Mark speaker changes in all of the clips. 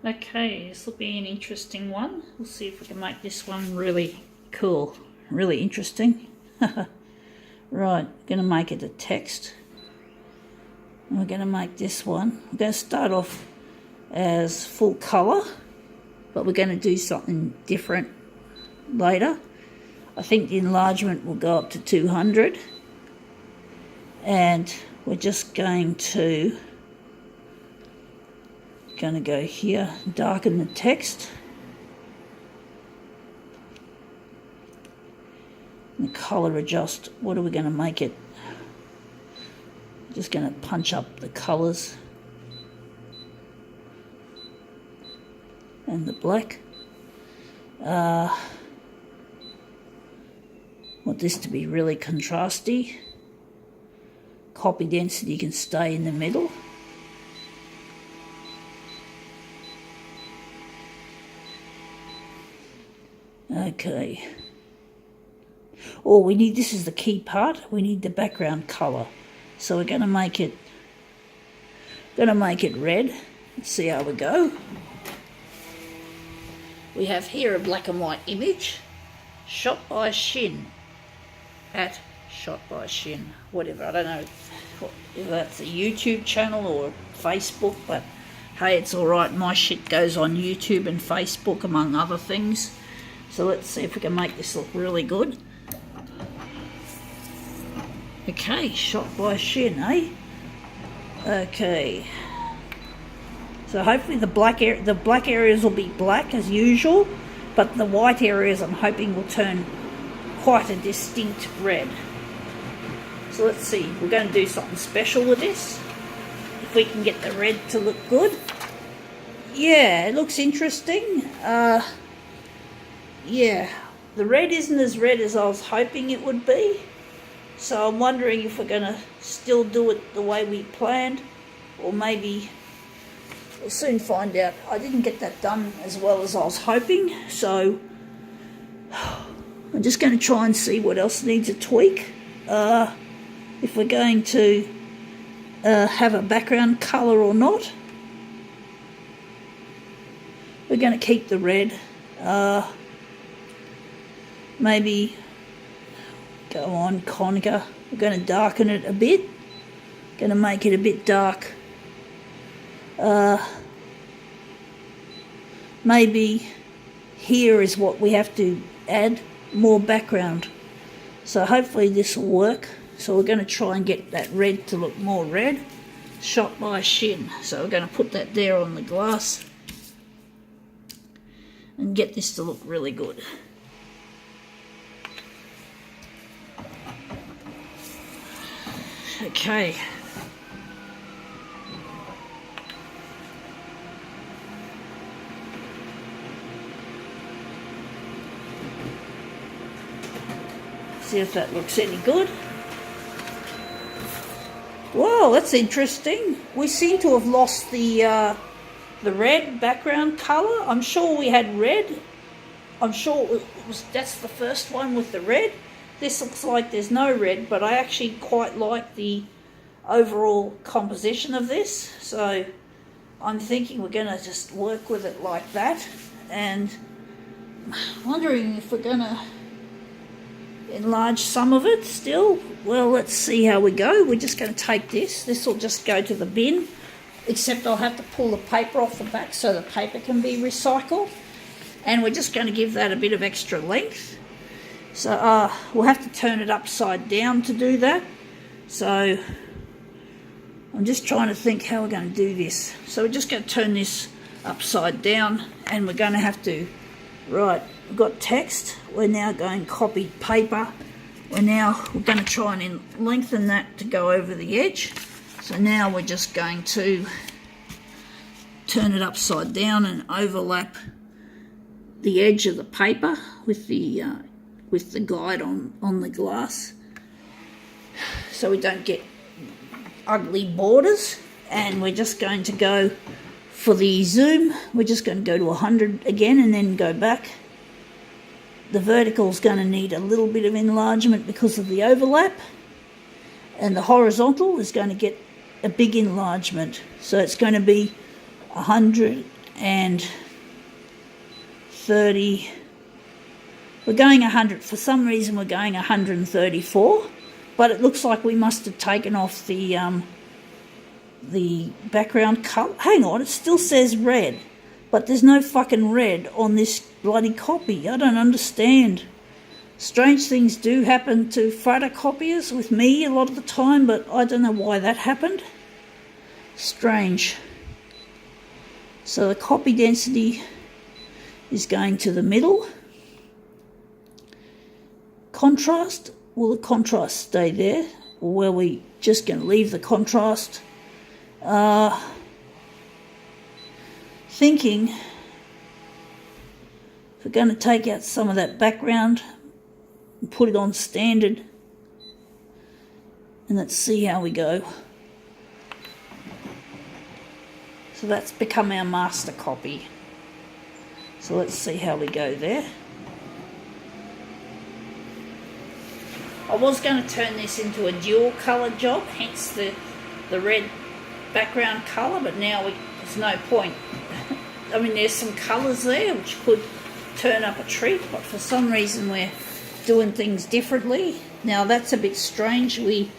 Speaker 1: Okay, this will be an interesting one. We'll see if we can make this one really cool, really interesting. Right, going to make it a text. We're going to make this one. We're going to start off as full colour, but we're going to do something different later. I think the enlargement will go up to 200, and we're just going to go here, darken the text. And the colour adjust, what are we going to make it? Just going to punch up the colours and the black. Want this to be really contrasty. Copy density can stay in the middle. Okay. Oh, we need, this is the key part, we need the background colour. So we're going to make it red. Let's see how we go. We have here a black and white image, shot by Shin, at Shot by Shin, whatever. I don't know if that's a YouTube channel or Facebook, but hey, it's all right. My shit goes on YouTube and Facebook, among other things. So let's see if we can make this look really good. Okay, Shot by Shin, eh? Okay. So hopefully the black areas will be black as usual, but the white areas I'm hoping will turn quite a distinct red. So let's see, we're going to do something special with this. If we can get the red to look good. Yeah, it looks interesting. Yeah, the red isn't as red as I was hoping it would be. So I'm wondering if we're going to still do it the way we planned, or maybe we'll soon find out. I didn't get that done as well as I was hoping, so I'm just going to try and see what else needs a tweak. If we're going to have a background colour or not. We're going to keep the red. Maybe go on Konica. We're going to darken it a bit. Going to make it a bit dark. Maybe here is what we have to add more background. So hopefully this will work. So we're going to try and get that red to look more red. Shot by Shin. So we're going to put that there on the glass and get this to look really good. Okay. See if that looks any good. Whoa, that's interesting. We seem to have lost the red background colour. I'm sure we had red. I'm sure that's the first one with the red. This looks like there's no red, but I actually quite like the overall composition of this. So I'm thinking we're going to just work with it like that. And wondering if we're going to enlarge some of it still. Well, let's see how we go. We're just going to take this. This will just go to the bin, except I'll have to pull the paper off the back so the paper can be recycled. And we're just going to give that a bit of extra length. So we'll have to turn it upside down to do that. So I'm just trying to think how we're going to do this. So we're just going to turn this upside down, and we're going to have to, right, we've got text. We're now going copy paper. We're going to try and lengthen that to go over the edge. So now we're just going to turn it upside down and overlap the edge of the paper with the guide on the glass, so we don't get ugly borders. And we're just going to go for the zoom. We're just going to go to 100 again and then go back. The vertical is going to need a little bit of enlargement because of the overlap, and the horizontal is going to get a big enlargement. So it's going to be 100 130. We're going 100. For some reason we're going 134, but it looks like we must have taken off the background colour. Hang on, it still says red, but there's no fucking red on this bloody copy. I don't understand. Strange things do happen to photocopiers with me a lot of the time, but I don't know why that happened. Strange. So the copy density is going to the middle. Contrast, will the contrast stay there, or were we just going to leave the contrast? Thinking if we're going to take out some of that background and put it on standard, and let's see how we go. So that's become our master copy. So let's see how we go there. I was going to turn this into a dual colour job, hence the red background colour, but now there's no point. I mean, there's some colours there which could turn up a treat, but for some reason we're doing things differently. Now that's a bit strange. We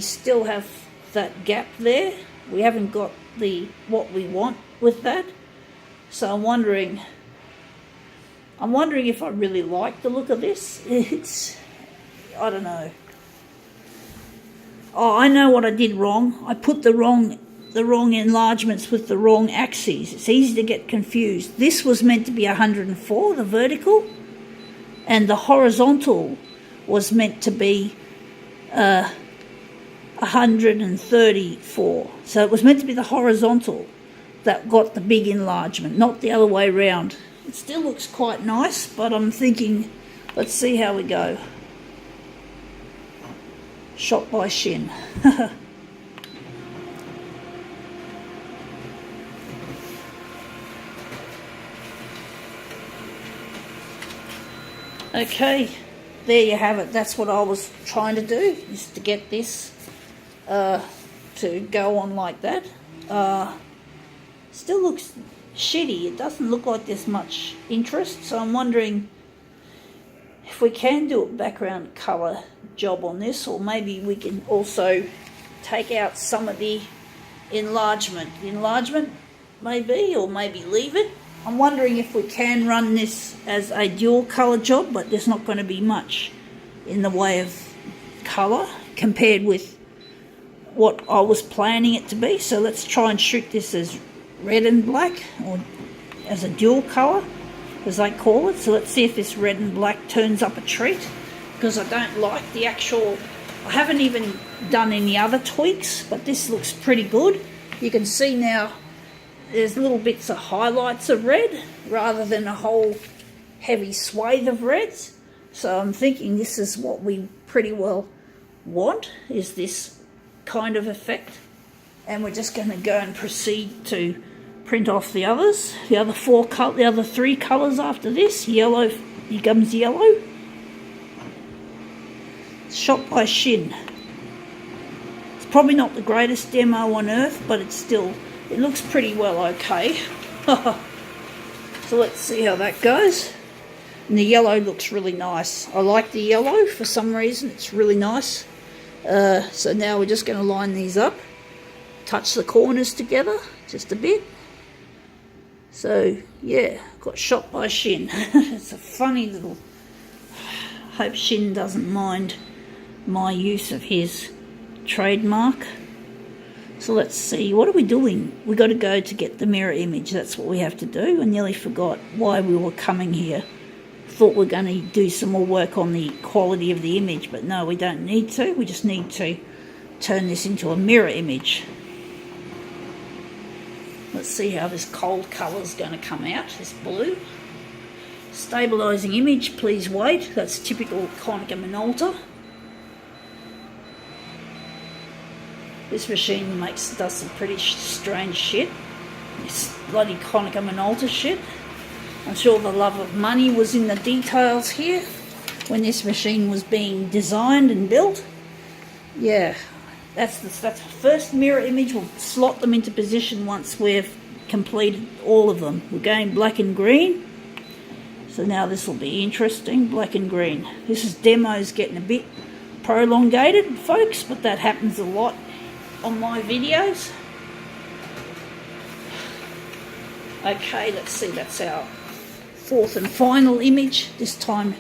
Speaker 1: still have that gap there. We haven't got what we want with that. So I'm wondering if I really like the look of this. I don't know. Oh, I know what I did wrong. I put the wrong enlargements with the wrong axes. It's easy to get confused. This was meant to be 104, the vertical, and the horizontal was meant to be 134. So it was meant to be the horizontal that got the big enlargement, not the other way around. It still looks quite nice, but I'm thinking, let's see how we go. Shot by Shin. Okay, there you have it. That's what I was trying to do, is to get this to go on like that. Still looks shitty. It doesn't look like there's much interest, so I'm wondering if we can do a background colour job on this, or maybe we can also take out some of the enlargement maybe, or maybe leave it. I'm wondering if we can run this as a dual colour job, but there's not going to be much in the way of colour compared with what I was planning it to be. So let's try and shoot this as red and black, or as a dual colour, as they call it. So let's see if this red and black turns up a treat, because I don't like the actual... I haven't even done any other tweaks, but this looks pretty good. You can see now there's little bits of highlights of red rather than a whole heavy swathe of reds. So I'm thinking this is what we pretty well want, is this kind of effect. And we're just going to go and proceed to print off the others. The other three colours after this. Yellow, here comes yellow. Shot by Shin. It's probably not the greatest demo on earth, but it looks pretty well okay. So let's see how that goes. And the yellow looks really nice. I like the yellow for some reason. It's really nice. So now we're just going to line these up. Touch the corners together just a bit. So yeah, got Shot by Shin. It's a funny little... Hope Shin doesn't mind my use of his trademark. So let's see, what are we doing? We got to go to get the mirror image. That's what we have to do. I nearly forgot why we were coming here. Thought we're going to do some more work on the quality of the image, but no, we don't need to. We just need to turn this into a mirror image. Let's see how this cold colour is going to come out, this blue. Stabilising image, please wait. That's typical Konica Minolta. This machine does some pretty strange shit. This bloody Konica Minolta shit. I'm sure the love of money was in the details here when this machine was being designed and built. Yeah, that's the first mirror image. We'll slot them into position once we've completed all of them. We're going black and green. So now this will be interesting, black and green. This is demos getting a bit prolongated, folks, but that happens a lot on my videos. Okay, let's see, that's our fourth and final image, this time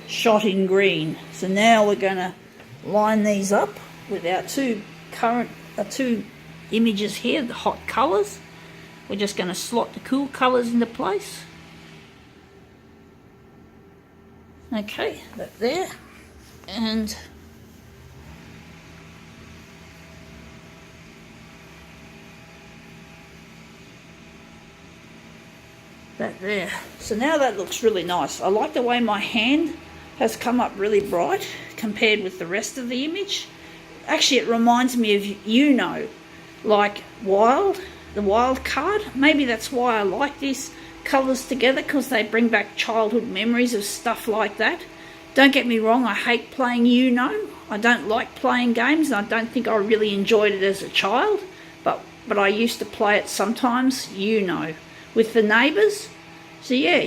Speaker 1: shot in green. So now we're going to line these up with our two images here, the hot colours. We're just going to slot the cool colours into place. Okay, that there, and that there. So now that looks really nice. I like the way my hand has come up really bright compared with the rest of the image. Actually, it reminds me of like the wild card. Maybe that's why I like these colours together, because they bring back childhood memories of stuff like that. Don't get me wrong, I hate playing I don't like playing games, and I don't think I really enjoyed it as a child, but I used to play it sometimes, with the neighbours. So yeah,